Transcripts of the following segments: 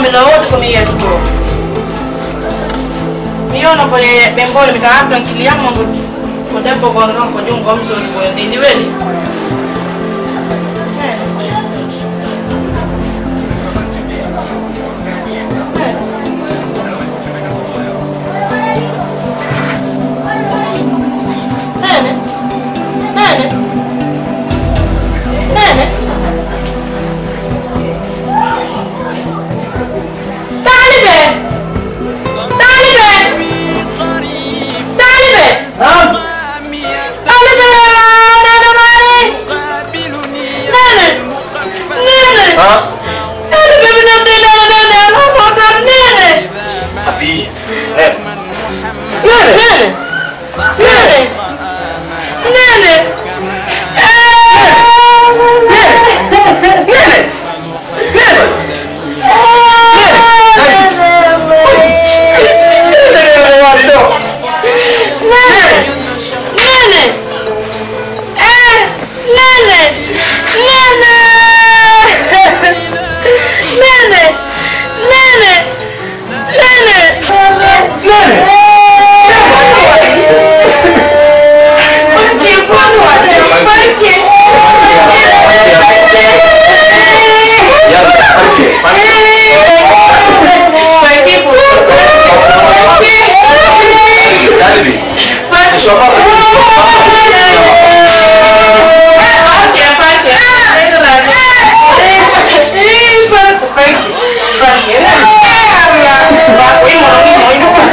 Mina wote kwa mia tuto. Miona kwa bembole mitaabla nkiliamo kwa depo kwa ngambo kwa jungo wa mzuri kwa ndini weli.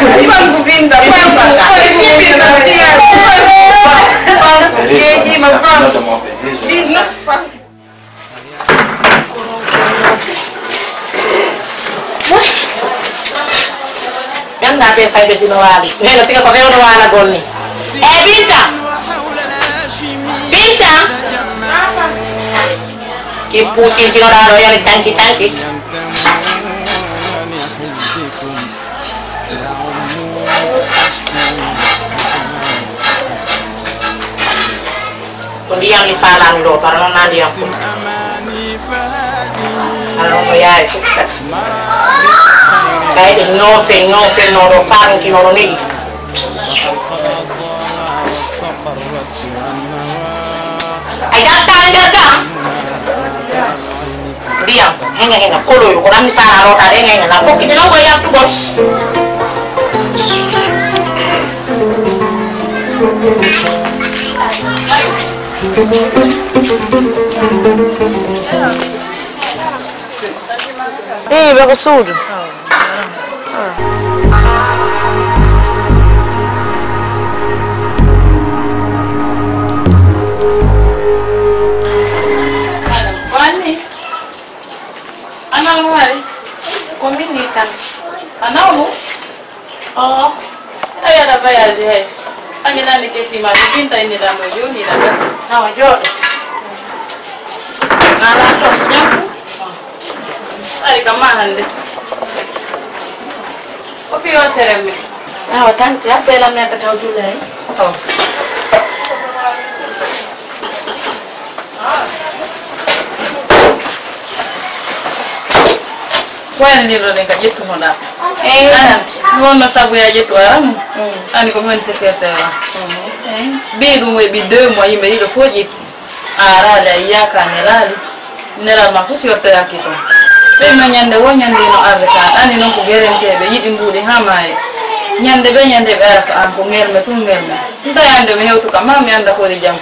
Bangku pinta, bangku pinta dia. Bangku keji mafam. Pinta. Yang nabe fay be dino wali. Ngena siga ko fewno wala gonni. Binta. Binta. Ki putin dino daro yang tanki. Kundiam ni falang do para non nadi aku. Kalau ko yaay sukses. Kaya di nothing no ro parang kinoro ni. Ay datang. Diam, henga kolo ko nami fala ro ta henga na ko kita no ya tu bos. Bagus sudah. Wani, anak luar, komunitas, anak lu, oh, ayah ada bayar je, kami nanti terima cinta ini dah menuju ni dah, nama jod, nala tosnya, ada kemahan deh, kopi o seremnya, Nah, tante, apa yang nak tahu dulu? oh. Kwani ndilo nikajitu mona. Ngono sabu ya jitu aramu. Ani ko men secrétaire. Bidu mwe bideu mwa yime ilo fojiti. Ara la yaka nelali. Nera makusi yote yakito. Pe nyande wonyande no arka. Ani no ko gerem kebe yidi mbudi hamae. Nyande be arka an ko ngelme tungelme. Nda yande me hewtu kama mi anda ko di jam.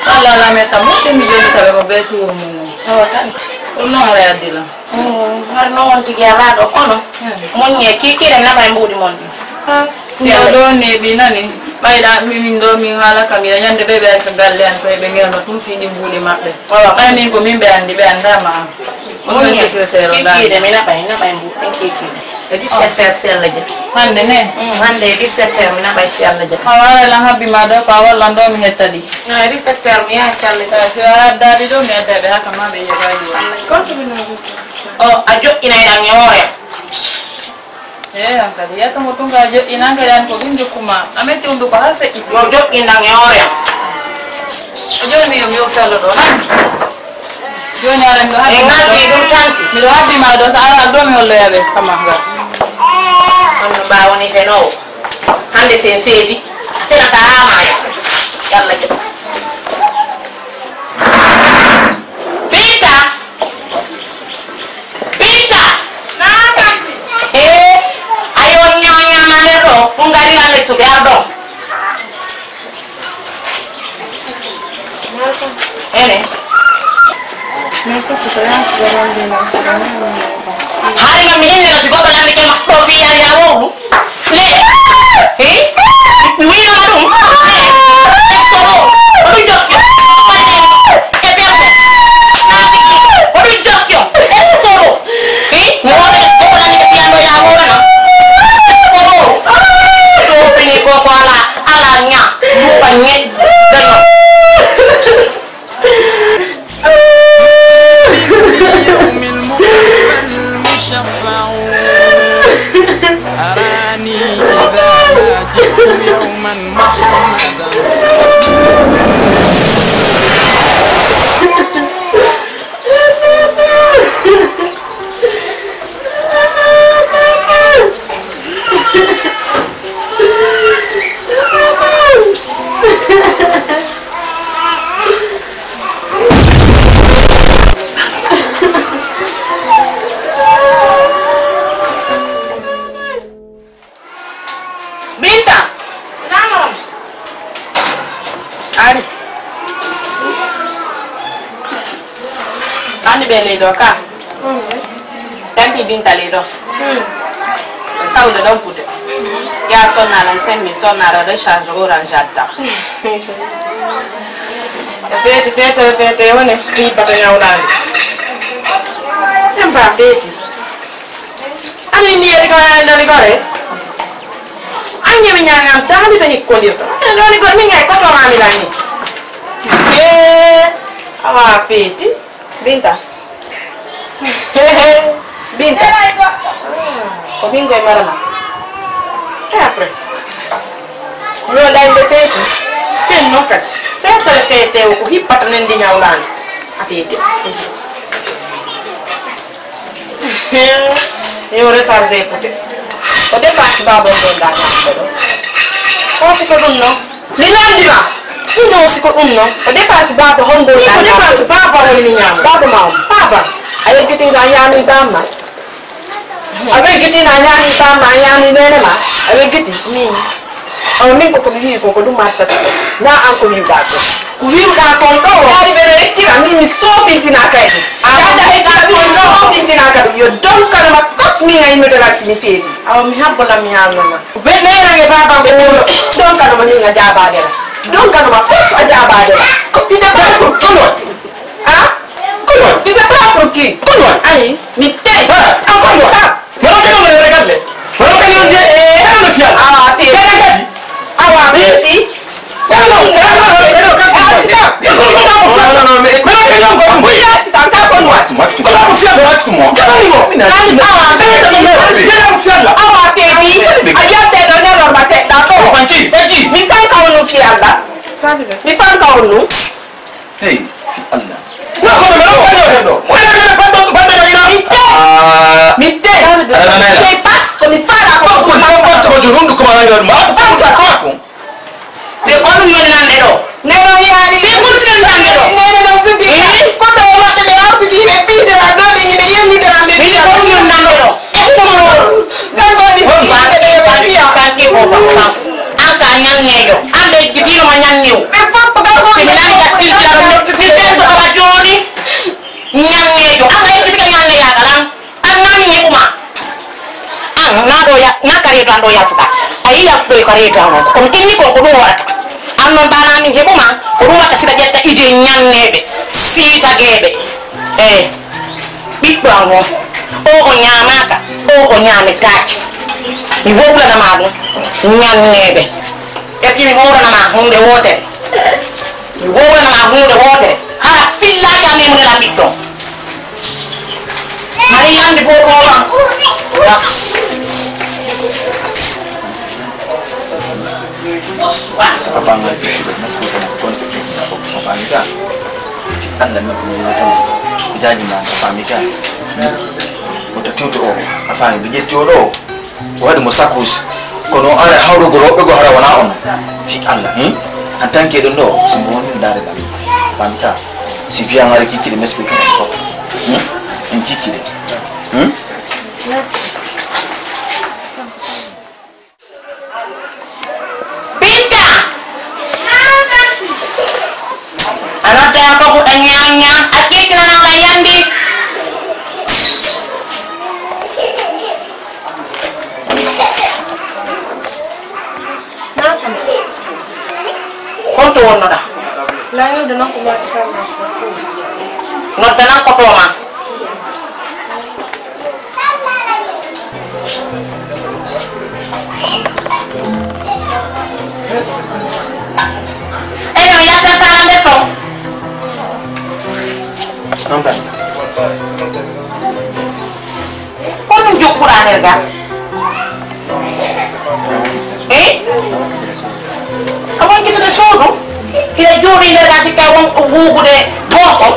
Ala la meta mote mi joni tabe mo be turu mu. Oh, tante. Ono ara yadila. Harno on tigiara do kono. Monye kikire na bambudi mondi. Siya do ne binani. Bayda min do min hala kamila nyande bebe ay galle an ko be ngel tum fini mbudi mabbe. Bay min ko min be andi be andama. Mon secrétaire da. Kikire mina bay na mbudi kikire. Edi secrétaire sel la je. Hande ne. Hande di secrétaire mina bay sel la je. Awara la habi mado ko awala ndo mi hetadi. Na di secrétaire mi ya sel la je. Siya da di do mi adabe haka mabe ye bayi. Konto bina. Oh, ajo ina idang nyore. Angkali ya tunggu aja inang kalian kau tunjuk kuma. Ame tunjuk kau hasil itu. Ajo indang nyore. Ajo mi selalu doang. Jo nyaren do habi. Enggak hidup cantik. Mi do habi ma do saala do mi hollo yabe kamanga. On bawa ni feno. Hande sensedi. Sena taama ya. Yalla je. Punggari lang itu biar dong. Ini. Hari kami ini nasi gua kalau bikin kopi hari awal. Nih, ini nama dong. Eksporo, aduh jokyo. Aduh jokyo. Eksporo. Ngomong eksporo lagi kepian do yang awal kan? Ko alanya rupanya dengan Ani bele do ka. Tanti binta le do. Sauda don pude. Ya sonna lan semmi sonna ra recharge orange atta. Fete wane ki pata nyawlani. Tempa feti. Ani ni edi ko ndani gore. Anya mi nyangam tali be hikkondirto. Ndoni gore mi ngay ko to mami lani. Awa feti. Binta. Binta. Ko bingo e marama. Après. Yo dai de feti. Ken no kat. Fete le fete ko hippata nendi nyawlani. A feti. Yo recharge pute. O dépasse babo don da ko. Ko si ko dum no. Ni landima. Ni no si ko dum no. O dépasse babo hondo da. Ko dépasse babo woni nyam. Babo maw. Papa. Ayo kita nyami bamma. Abe giti na nyami bamma nyami nene ma. Abe giti. Ni. O min ko mi ko dum masa. Na an ko mi ba ko. Ku wi ka ko do. Ari be retira ni so fintina kai. Ada he ka bi no fintina ka yo don ka ma kosmi ngai mi dala sini fedi. Aw mi habbola mi hamna. Be ne range baba be don ka ma ni nga jaba dela. Don ka ma kos ajaba dela. Ko ti da ba ko no. Ah? Ti da ba ko ki. Ko no. Ai, mi te. An ko no. Mo ka no le regale. Mo ka no de no sia. Ah, ti. Ka gaji. Awa, ti. Be onu yonande do. Neno yaani be mutin nande do. Neno sugi. Ko to ma de awtu di be pinde la do de be yemi de ambe bi onu yonande do. Nango ni bi de be ba bi sanki ko ba. Aka nyangejo. Ambe gidino ma nyangeu. Be fop ga ko ni nani ga silti la mo ti tento ka joni. Nyangejo. Aka gidika nyange ya galang. An nani ni kuma. An na do ya na kare to ando ya tuka. Ayi ya do kare to no. Ko tinni ko ko do warata. Annon bana min hebuma ko dum wata sida jetta ide nyannebe sita gebe biddo ango o nyamaka o nyame saki mi wobla na maadu nyannebe e pi mi wora na ma hunde wote mi wora na ma hunde wote ha filla ka mi mun la biddo mari yande bo ko was Apa nggak bisa mas bukan konflik apa pamika anda nak menyewa jadi mana pamika utatuto afanye bijetoro wadi musakus kono ara hawro goro be go hara wana on fi Allah antanke do simbon dare da pamika si via ngari kikiri mespe ko en kikiri Anata apa ko tanyanya akik na nang layandi konto wono da Layo de nako ma ta. not da nang koto ma ya tangan deto nampak ko nunjuk kurang ga kamu kita disuruh kita juri nerga kita wong ugu de boso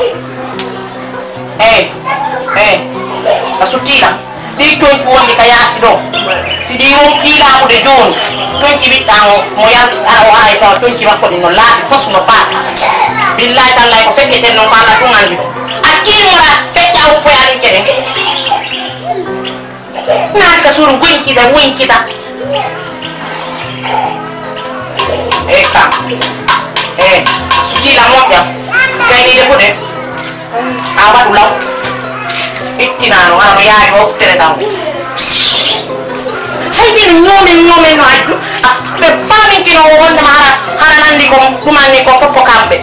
kasutila di join ko ni kaya sido si di wong kila ko de join join ki bitang mo yan araw ay to join ki ko no la pos no pasa billahi taala ko fekete no bala ko ngal bido akimura fekta o po yan kede na ka suru win kita kam sutila mo ya kay ni defo de awa dulaw itinano ano yaay mo tere taw Sai bin nyome no aju be fami kino wonde mara hara nandi ko dumani ko foppo kambe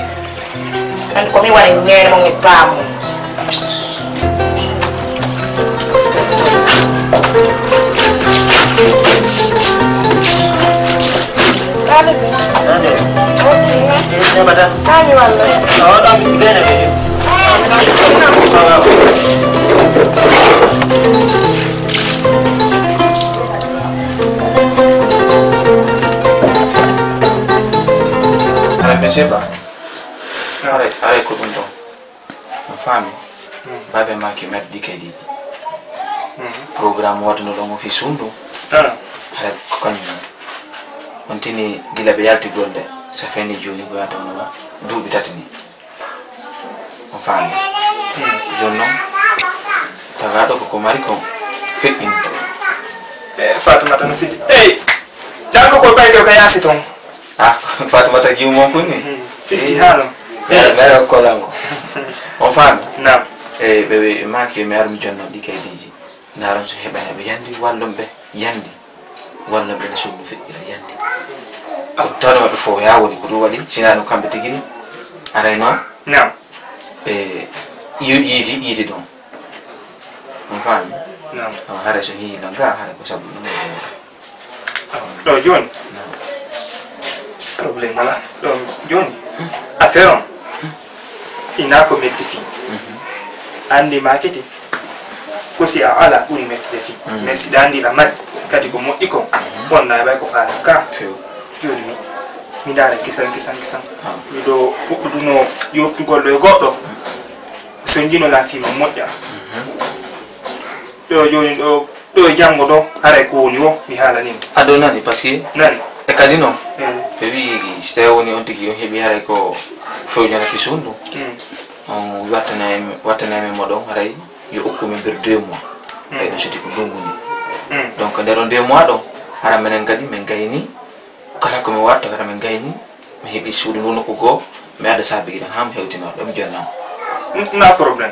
and ko mi wari ngene mo ngi bamu Seba, are ko dum do fami babe ma ki met dikedi programme wadno do mo fi sundu are ko kanyo ontini gila be yalti gonde sa feni joni go yata no duubi tatini mo fami jonno tagado ko mari ko fit in Fatima tan fit dan ko bay ko yasi ton Fatima ta jiw moom ko ni fiti halo mera ko lango on fan na bebe maki mer mi jonno dikay diji naron so hebane be yandi wallum be yandi walla be so no fitira yandi tano be fo ya woni ko do wadi sinano kambe tigini arayno na yiti don on fan na hare so hi langa hare ko sabu no do jon problème là donc Johnny affaire ina ko metti fi andi marketing ko si ala uri metti fi mais si dandi la mat kadi ko mo iko wonna bay ko faala ka Johnny mi dara kisan mi do fudduno yoftu goldo e goddo so jino la fi mo modja do Johnny do jango do are ko woni wo mi hala ni adonani parce que nani e kadino bebi stewoni on tigi on hebi haray ko fewjana fi sundu on watana me modon haray yo okku men ber 2 mois ay no soti ko gongoni donc ndero 2 mois do hara menen gadi men gayni kala ko mi watta hara men gayni mi hebi suudu non ko go mi ada sabi gidan ham hewtino dum jonna na problème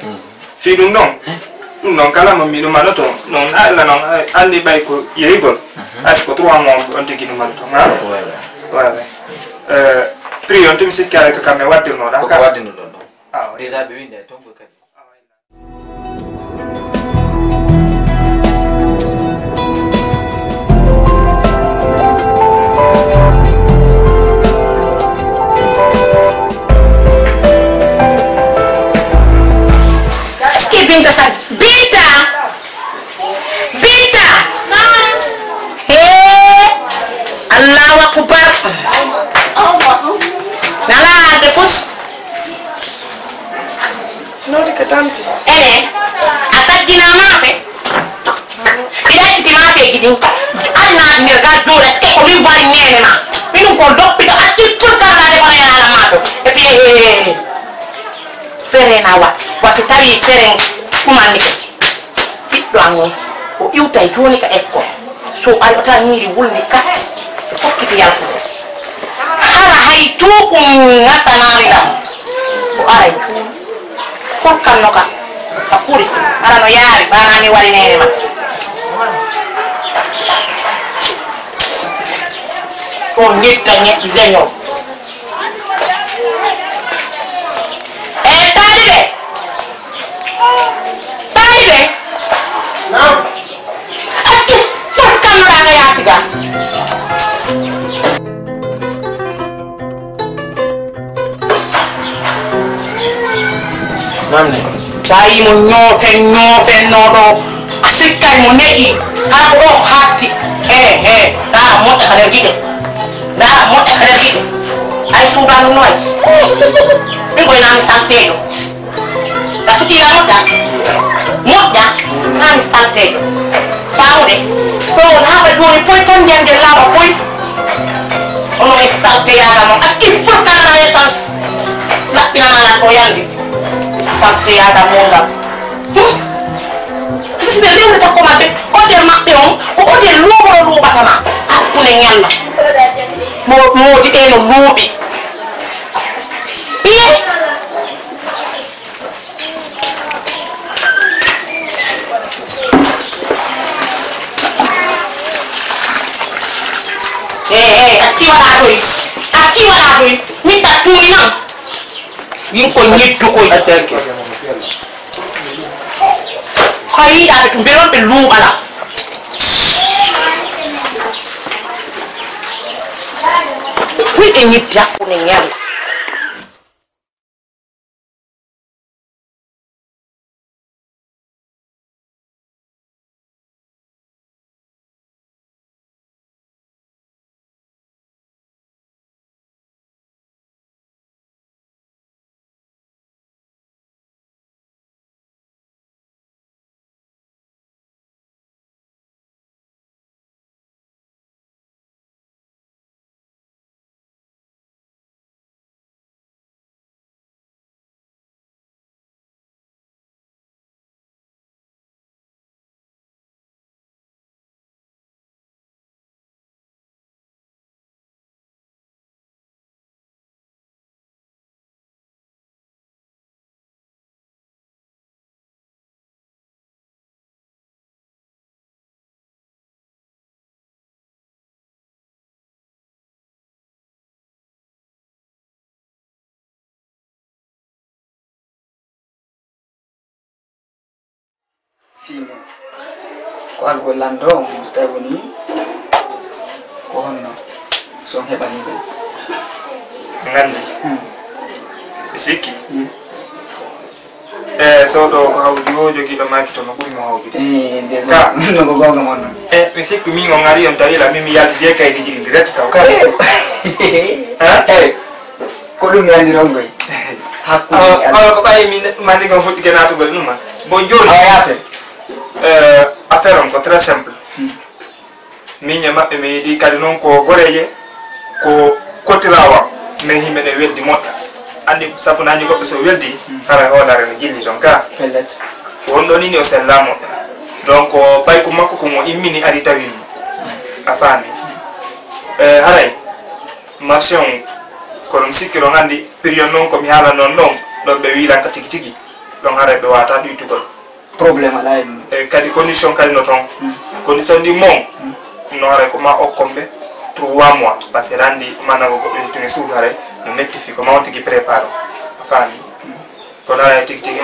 fi dum non kala mo mi no maloto non ala non andi bay ko yeyigol as ko 3 mois on tigi no maloto ma wala pri on tim sikala ka me wadde no da ko wadde no don déjà be winde ton ko kadi Binta san Binta Allahu akbar nala defus no di katanti asagina mafe ila kiti mafe gidin anna nirga dole ske ko mi bari nene ma minu ko doppita atti turka na de bari ala mafe e puis fere na wasi tawi fere kuma nikati biddo ango o iwta e joni ka ekko so ari ota nyiri wulni kat fokkiti yalko hara hay to ko ngatanari dam o aray fokkan noka akuri ara no yaari bana ni wari nene ma ko nyetta nyet zeño talibe no ati fokkan no daga yasiga mamne tayi mo nyofe no do asikay mo nei ha o hatti da mo ta kare gide ay subanu noy mi ko na mi santedo da suti la modda na mi santedo fawde to na ba doni poi tan jande laba poi ono mi sante ya ga mo akki fukka na yetans la pina na ko yandi sante ya ga mo ga sisi be lewu ta ko mabbe hotel mabbe on ko hotel lobo batama akune nyalla mo di eno lubi Aki wala doy. Ni ta tuina. Yin ko nyittu ko. Astake. Kai da tumbero be lu bala. Wi nyitya ko ne nyari. Fine. Ko algo landro mustabuni. Ko honno. So hebani be. Ngandi. Bisiki. So do ko hawdi o jogi do makito no buri mo hawdi. Nde ka no go gonga mon. Bisiki mi ngari on tawila mi yalti de kay di direct taw ka. Ko dum yandi rongoy. Hakku. Ko bay mi mandi ko futti kenato gol numa. Bon joni. Ayate. Affaire on ko très simple. Minya mabbe mi di kadi non ko goreje ko kotirawa me himene weldi modda. Andi sabu nani ko so weldi kala holare no jilli son ka. Pellet. Wondo ni o sellamo. Donc bay ko makko ko mo immini ari tawim. Afami. Haray. Mission ko dum sikki do ngandi period non ko mi hala non do be wi la tigi don haray be wata du tugol. Problem ala en Kadi condition kadi no ton condition di mom no hare ko ma okkombe 3 mois parce que randi mana ko be tuni suudu hare no metti fi ko mawti ki préparo fami ko dara tik tik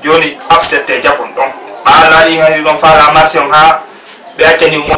joni accepté japon donc ala li ngari don fara marché on ha be accani mo